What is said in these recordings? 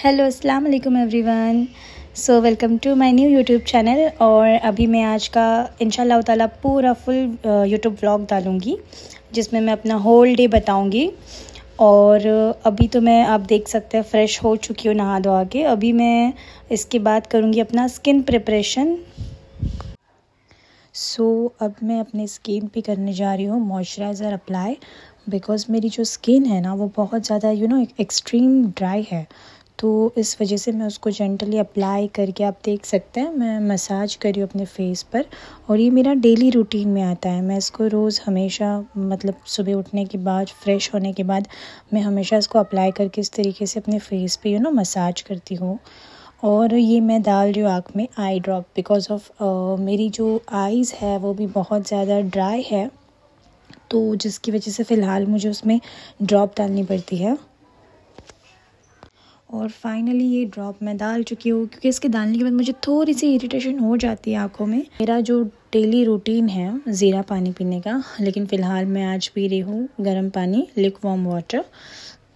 Hello अस्सलाम वालेकुम everyone. So welcome to my new YouTube channel. और अभी मैं आज का इंशाल्लाह ताला पूरा फुल यूट्यूब व्लॉग डालूँगी जिसमें मैं अपना होल डे बताऊँगी। और अभी तो मैं आप देख सकते हैं फ़्रेश हो चुकी हूँ नहा धोआ के। अभी मैं इसके बाद करूँगी अपना स्किन प्रिपरेशन। अब मैं अपनी स्किन पे करने जा रही हूँ मॉइस्चराइज़र अप्लाई, बिकॉज़ मेरी जो स्किन है ना वो बहुत ज़्यादा एक्सट्रीम ड्राई है। तो इस वजह से मैं उसको जेंटली अप्लाई करके, आप देख सकते हैं मैं मसाज कर रही हूँ अपने फेस पर। और ये मेरा डेली रूटीन में आता है। मैं इसको रोज़ हमेशा सुबह उठने के बाद, फ्रेश होने के बाद मैं हमेशा इसको अप्लाई करके इस तरीके से अपने फेस पे मसाज करती हूँ। और ये मैं डाल रही हूँ आँख में आई ड्रॉप, बिकॉज़ ऑफ मेरी जो आईज़ है वो भी बहुत ज़्यादा ड्राई है, तो जिसकी वजह से फ़िलहाल मुझे उसमें ड्रॉप डालनी पड़ती है। और फाइनली ये ड्रॉप मैं डाल चुकी हूँ, क्योंकि इसके डालने के बाद मुझे थोड़ी सी इरिटेशन हो जाती है आँखों में। मेरा जो डेली रूटीन है ज़ीरा पानी पीने का, लेकिन फ़िलहाल मैं आज पी रही हूँ गर्म पानी, लिकवार्म वाटर।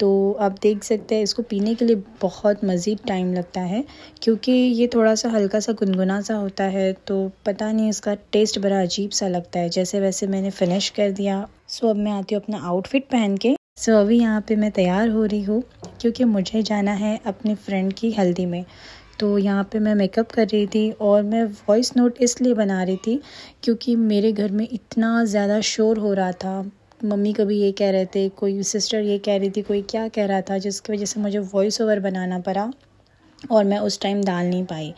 तो आप देख सकते हैं इसको पीने के लिए बहुत मज़ीद टाइम लगता है, क्योंकि ये थोड़ा सा हल्का सा गुनगुना सा होता है, तो पता नहीं इसका टेस्ट बड़ा अजीब सा लगता है। जैसे वैसे मैंने फ़िनिश कर दिया। अब मैं आती हूँ अपना आउटफिट पहन के। अभी यहाँ पे मैं तैयार हो रही हूँ, क्योंकि मुझे जाना है अपनी फ्रेंड की हल्दी में। तो यहाँ पे मैं मेकअप कर रही थी और मैं वॉइस नोट इसलिए बना रही थी क्योंकि मेरे घर में इतना ज़्यादा शोर हो रहा था। मम्मी कभी ये कह रहे थे, कोई सिस्टर ये कह रही थी, कोई क्या कह रहा था, जिसकी वजह से मुझे वॉइस ओवर बनाना पड़ा और मैं उस टाइम डाल नहीं पाई।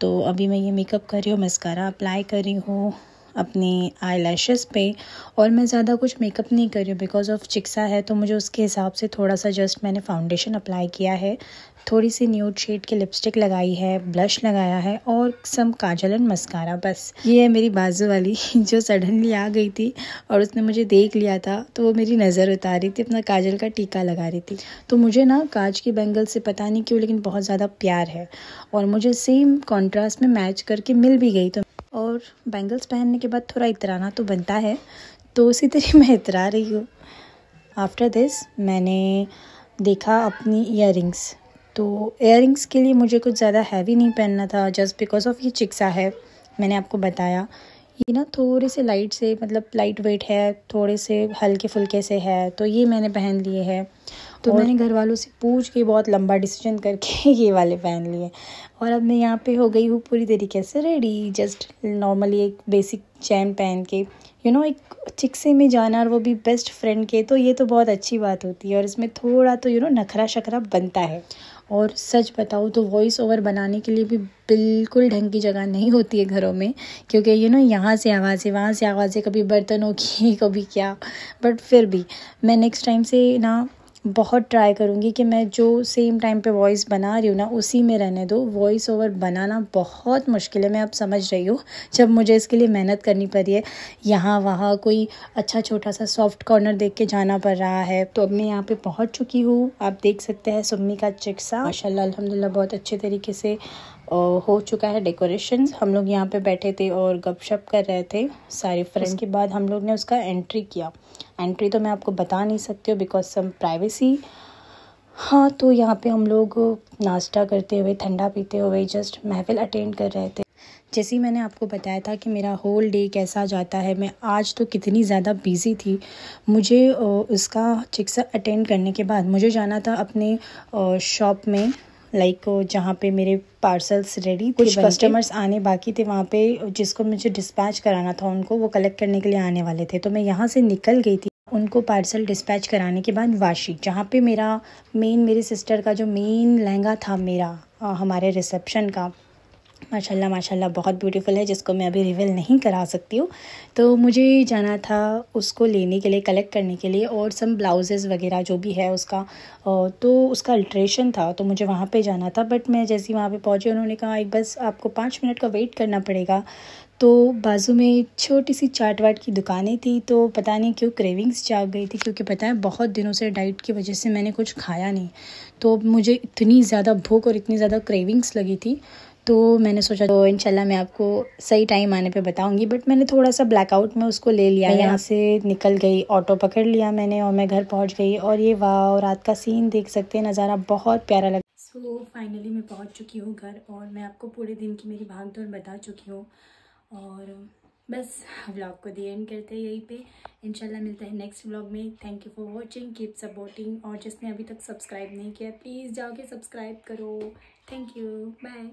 तो अभी मैं ये मेकअप कर रही हूँ, मस्कारा अप्लाई कर रही हूँ अपनी आई लैशेज़ पे। और मैं ज़्यादा कुछ मेकअप नहीं कर रही हूँ, बिकॉज़ ऑफ चिक्सा है, तो मुझे उसके हिसाब से थोड़ा सा जस्ट मैंने फाउंडेशन अप्लाई किया है, थोड़ी सी न्यूड शेड की लिपस्टिक लगाई है, ब्लश लगाया है और सम काजल एंड मस्कारा। बस ये है मेरी बाजू वाली जो सडनली आ गई थी और उसने मुझे देख लिया था, तो वो मेरी नज़र उतार रही थी, अपना काजल का टीका लगा रही थी। तो मुझे ना कांच की बैंगल से पता नहीं क्यों लेकिन बहुत ज़्यादा प्यार है, और मुझे सेम कॉन्ट्रास्ट में मैच करके मिल भी गई। तो और बैंगल्स पहनने के बाद थोड़ा इतराना तो बनता है, तो उसी तरह मैं इतरा रही हूँ। आफ्टर दिस मैंने देखा अपनी ईयररिंग्स। तो ईयररिंग्स के लिए मुझे कुछ ज़्यादा हैवी नहीं पहनना था, जस्ट बिकॉज़ ऑफ ये चिक्सा है। मैंने आपको बताया ये ना थोड़े से लाइट से, लाइट वेट है, थोड़े से हल्के फुल्के से है, तो ये मैंने पहन लिए हैं। तो मैंने घर वालों से पूछ के बहुत लंबा डिसीजन करके ये वाले पहन लिए। और अब मैं यहाँ पे हो गई हूँ पूरी तरीके से रेडी, जस्ट नॉर्मली एक बेसिक चैन पहन के एक चिक्से में जाना, और वो भी बेस्ट फ्रेंड के, तो ये तो बहुत अच्छी बात होती है। और इसमें थोड़ा तो नखरा शखरा बनता है। और सच बताऊँ तो वॉइस ओवर बनाने के लिए भी बिल्कुल ढंग की जगह नहीं होती है घरों में, क्योंकि यहाँ से आवाज़ें, वहाँ से आवाज़ें, कभी बर्तनों की, कभी क्या। बट फिर भी मैं नेक्स्ट टाइम से ना बहुत ट्राई करूँगी कि मैं जो सेम टाइम पे वॉइस बना रही हूँ ना उसी में रहने दो। वॉइस ओवर बनाना बहुत मुश्किल है, मैं अब समझ रही हूँ, जब मुझे इसके लिए मेहनत करनी पड़ी है। यहाँ वहाँ कोई अच्छा छोटा सा सॉफ्ट कॉर्नर देख के जाना पड़ रहा है। तो अब मैं यहाँ पे पहुँच चुकी हूँ। आप देख सकते हैं सुम्मी का चिक्सा माशाल्लाह अल्हम्दुलिल्लाह बहुत अच्छे तरीके से हो चुका है डेकोरेशन। हम लोग यहाँ पे बैठे थे और गपशप कर रहे थे सारे फ्रेंड। के बाद हम लोग ने उसका एंट्री किया। एंट्री तो मैं आपको बता नहीं सकती हूँ, बिकॉज सम प्राइवेसी। हाँ, तो यहाँ पे हम लोग नाश्ता करते हुए, ठंडा पीते हुए जस्ट महफिल अटेंड कर रहे थे। जैसे ही मैंने आपको बताया था कि मेरा होल डे कैसा जाता है, मैं आज तो कितनी ज़्यादा बिज़ी थी। मुझे उसका चिक्सा अटेंड करने के बाद मुझे जाना था अपने शॉप में, जहाँ पे मेरे पार्सल्स रेडी थे, कुछ कस्टमर्स आने बाकी थे वहाँ पे, जिसको मुझे डिस्पैच कराना था उनको, वो कलेक्ट करने के लिए आने वाले थे। तो मैं यहाँ से निकल गई थी उनको पार्सल डिस्पैच कराने के बाद वाशी, जहाँ पे मेरी सिस्टर का जो मेन लहंगा था हमारे रिसेप्शन का, माशाल्लाह माशाल्लाह बहुत ब्यूटीफुल है, जिसको मैं अभी रिवील नहीं करा सकती हूँ। तो मुझे जाना था उसको लेने के लिए, कलेक्ट करने के लिए, और सम ब्लाउजेज़ वगैरह जो भी है उसका, तो उसका अल्ट्रेशन था, तो मुझे वहाँ पे जाना था। बट मैं जैसे ही वहाँ पे पहुँची, उन्होंने कहा एक बस आपको 5 मिनट का वेट करना पड़ेगा। तो बाजू में छोटी सी चाट वाट की दुकानें थी, तो पता नहीं क्यों क्रेविंग्स जाग गई थी, क्योंकि पता है बहुत दिनों से डाइट की वजह से मैंने कुछ खाया नहीं, तो मुझे इतनी ज़्यादा भूख और इतनी ज़्यादा क्रेविंग्स लगी थी। तो मैंने सोचा तो इंशाल्लाह मैं आपको सही टाइम आने पे बताऊंगी। बट मैंने थोड़ा सा ब्लैकआउट में उसको ले लिया, यहाँ से निकल गई, ऑटो पकड़ लिया मैंने और मैं घर पहुंच गई। और ये वाह, रात का सीन देख सकते हैं, नज़ारा बहुत प्यारा लगा। सो फाइनली मैं पहुंच चुकी हूँ घर और मैं आपको पूरे दिन की मेरी भाग दौड़ बता चुकी हूँ। और बस व्लॉग को दी एंड करते हैं यहीं पे। इंशाल्लाह मिलता है नेक्स्ट व्लॉग में। Thank you for watching, keep supporting. और जिसने अभी तक सब्सक्राइब नहीं किया प्लीज़ जाके सब्सक्राइब करो। Thank you, bye.